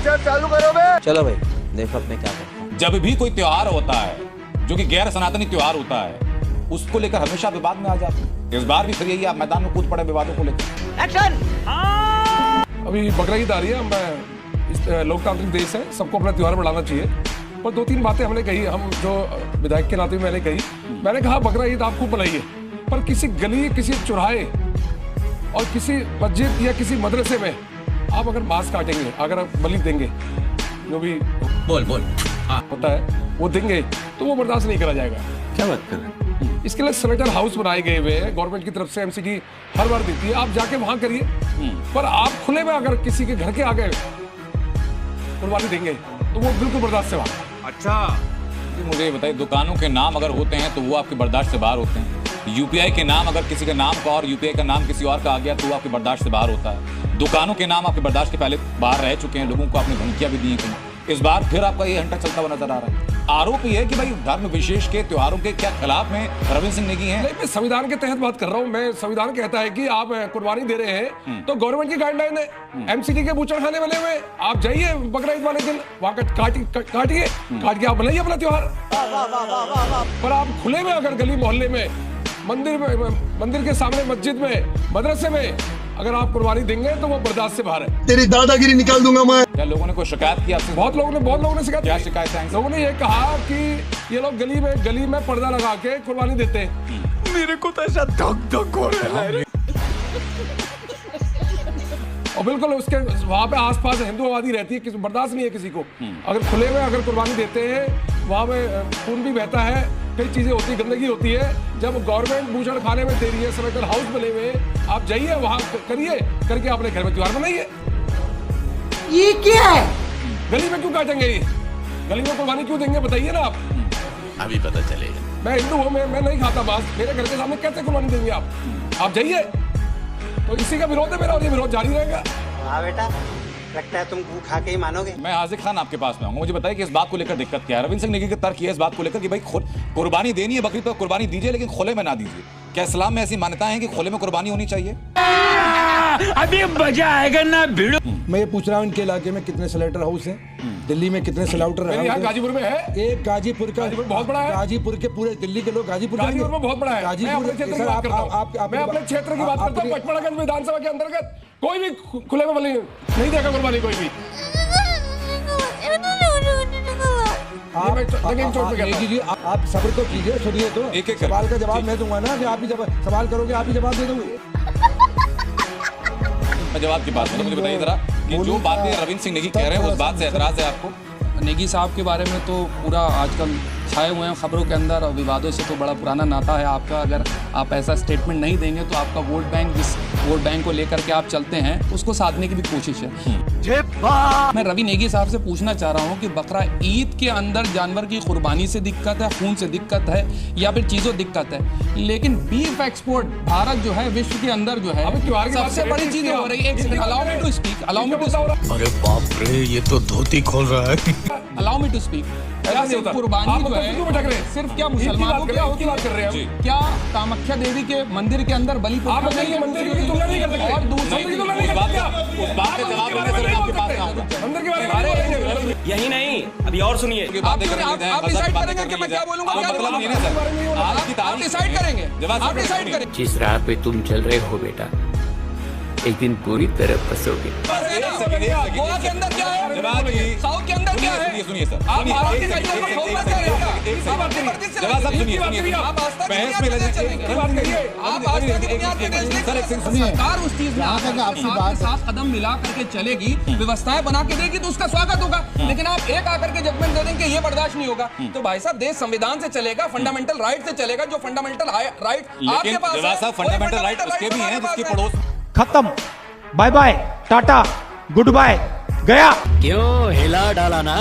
Lecture चालू करो बे। चलो भाई देखो अपने क्या करते। जब भी कोई त्योहार होता है जो कि गैर सनातनी त्योहार होता है उसको लेकर हमेशा विवाद में आ जाते हैं। इस बार भी फिर यही आप मैदान में कूद पड़े विवादों को लेकर। एक्शन। अभी बकरा ईद आ रही है, मैं लोकतांत्रिक देश है, सबको अपना त्योहार मनाना चाहिए। पर दो तीन बातें हमने कही, हम जो विधायक के नाते मैंने कही। मैंने कहा बकरा ईद आप खूब मनाइए, पर किसी गली, किसी चौराहे और किसी मस्जिद या किसी मदरसे में आप अगर मांस काटेंगे, अगर आप बलि देंगे, जो भी बोल होता है वो देंगे, तो वो बर्दाश्त नहीं करा जाएगा। क्या बात कर रहे हैं? इसके लिए स्लेटर हाउस बनाए गए हुए हैं गवर्नमेंट की तरफ से, एमसीडी हर बार देती है, आप जाके वहां करिए। पर आप खुले में अगर किसी के घर के आगे कुर्बानी देंगे तो वो बिल्कुल बर्दाश्त से बाहर। अच्छा मुझे ये बताइए, दुकानों के नाम अगर होते हैं तो वो आपके बर्दाश्त से बाहर होते हैं। यूपीआई के नाम अगर किसी के नाम का और यूपीआई का नाम किसी और का आ गया तो वो आपके बर्दाश्त से बाहर होता है। दुकानों के नाम आपके बर्दाश्त के पहले बाहर रह चुके हैं, लोगों को आपने धमकियां भी दी हैं। इस बार फिर आपका ये हंटा चलता हुआ नजर आ रहा है। आरोप ये है कि भाई धर्म विशेष के त्योहारों के क्या खिलाफ में रविंद्र सिंह नेगी हैं? नहीं, मैं संविधान के तहत बात कर रहा हूँ। मैं संविधान कहता है कि आप कुर्बानी दे रहे हैं तो गवर्नमेंट की गाइडलाइन है। एमसीडी के बूचड़ खाने वाले हुए आप जाइए बकरा ईद वाले दिन, वहां काटिए, काट के आप बनाइए अपना त्योहार। पर आप खुले में अगर गली मोहल्ले में, मंदिर के सामने, मस्जिद में, मदरसे में अगर आप कुर्बानी देंगे तो वो बर्दाश्त से बाहर है। तेरी दादागिरी निकाल दूंगा मैं। क्या लोगों ने कोई शिकायत की आपसे? बहुत लोगों ने शिकायत। क्या शिकायत है? लोगों ने ये कहा कि ये लोग गली में पर्दा लगा के कुर्बानी देते हैं। मेरे को तो ऐसा धक हो रहा है। और बिल्कुल उसके वहाँ पे आसपास हिंदू आबादी रहती है, किसी बर्दाश्त नहीं है किसी को। अगर खुले में अगर कुर्बानी देते हैं, वहाँ में खून भी बहता है, कई चीजें होती है, गंदगी होती है। जब गवर्नमेंट बूचड़ खाने में दे रही है, स्लेटर हाउस बने हुए, आप जाइए वहाँ करिए, करके अपने घर में त्योहार बनाइए। ये क्या है? गली में क्यों काटेंगे? ये गली में कुर्बानी क्यों देंगे बताइए ना आप। अभी पता चलेगा। मैं हिंदू हूँ, मैं नहीं खाता मांस, मेरे घर के सामने कैसे कुर्बानी देंगे आप जाइए। तो इसी का विरोध है मेरा और ये विरोध जारी रहेगा। हाँ बेटा, लगता है तुम खा के ही मानोगे। मैं हाजिर खान आपके पास में आऊंगा, मुझे बताइए कि इस बात को लेकर दिक्कत क्या है? रविंद्र सिंह नेगी के तर्क है इस बात को लेकर कि भाई कुर्बानी देनी है, बकरी पर कुर्बानी दीजिए लेकिन खुले में ना दीजिए। क्या इस्लाम में ऐसी मान्यता है कि खुले में कुर्बानी होनी चाहिए? अभी मजा आएगा ना भिड़ो। मैं ये पूछ रहा हूँ, इनके इलाके में कितने स्लेटर हाउस हैं? दिल्ली में कितने स्लेटर हाउस हैं? गाजीपुर में है एक। गाजीपुर का बहुत बड़ा है। गाजीपुर के पूरे दिल्ली के लोग गाजीपुर में बहुत बड़ा है। गाजीपुर मैं अपने क्षेत्र की बात करता हूँ। पचमढ़ा विधानसभा के अंतर्गत कोई भी खुले में नहीं देगा कुर्बानी कोई भी। आप सब्र तो कीजिए, सुनिए तो। एक सवाल का जवाब मैं दूंगा ना, कि आप ही सवाल करोगे, आप ही जवाब दे दोगे। मैं जवाब की बात करूं, मुझे बताइए जरा कि जो बातें रविंद्र सिंह नेगी कह रहे हैं उस बात से एतराज है आपको? नेगी साहब के बारे में तो पूरा आजकल छाए हुए हैं खबरों के अंदर, और विवादों से तो बड़ा पुराना नाता है आपका। अगर आप ऐसा स्टेटमेंट नहीं देंगे तो आपका वोट बैंक, जिस वोट बैंक को लेकर के आप चलते हैं, उसको साधने की भी कोशिश है। मैं रवि नेगी साहब से पूछना चाह रहा हूं कि बकरा ईद के अंदर जानवर की कुर्बानी से दिक्कत है, खून से दिक्कत है, या फिर चीजों दिक्कत है, लेकिन बीफ एक्सपोर्ट भारत जो है विश्व के अंदर जो है सबसे बड़ी चीज हो रही है। Allow me to speak. अरे बाप रे, ये तो धोती खोल रहा है। Allow me to speak. कुर्बानी जो है सिर्फ क्या मुसलमानों की होती है? क्या कामाख्या देवी के मंदिर के अंदर बलि मंदिर की तुलना नहीं कर सकते। और दूसरी यही नहीं, अभी और सुनिए। आप डिसाइड करेंगे कि मैं क्या बोलूंगा, आप डिसाइड करेंगे, आप डिसाइड करेंगे। जिस राह पे तुम चल रहे हो बेटा, एक दिन पूरी तरह फंसोगे। गोवा के अंदर क्या है? साउथ के अंदर क्या है? सुनिए सर, आप भारत के कल्चर को खोलना चाह रहे हैं। आप अपनी मर्जी से आप आज तक सरकार उस चीज में आपके साथ कदम मिला करके चलेगी, व्यवस्थाएं बना के देगी तो उसका स्वागत होगा। लेकिन आप एक आकर के जजमेंट दे देंगे ये बर्दाश्त नहीं होगा, तो भाई साहब देश संविधान से चलेगा, फंडामेंटल राइट से चलेगा। जो फंडामेंटल राइट आपके पास है, फंडामेंटल राइट उसके भी हैं जिसके पड़ोस। खत्म, bye bye, tata, goodbye, गया। क्यों हिला डाला ना?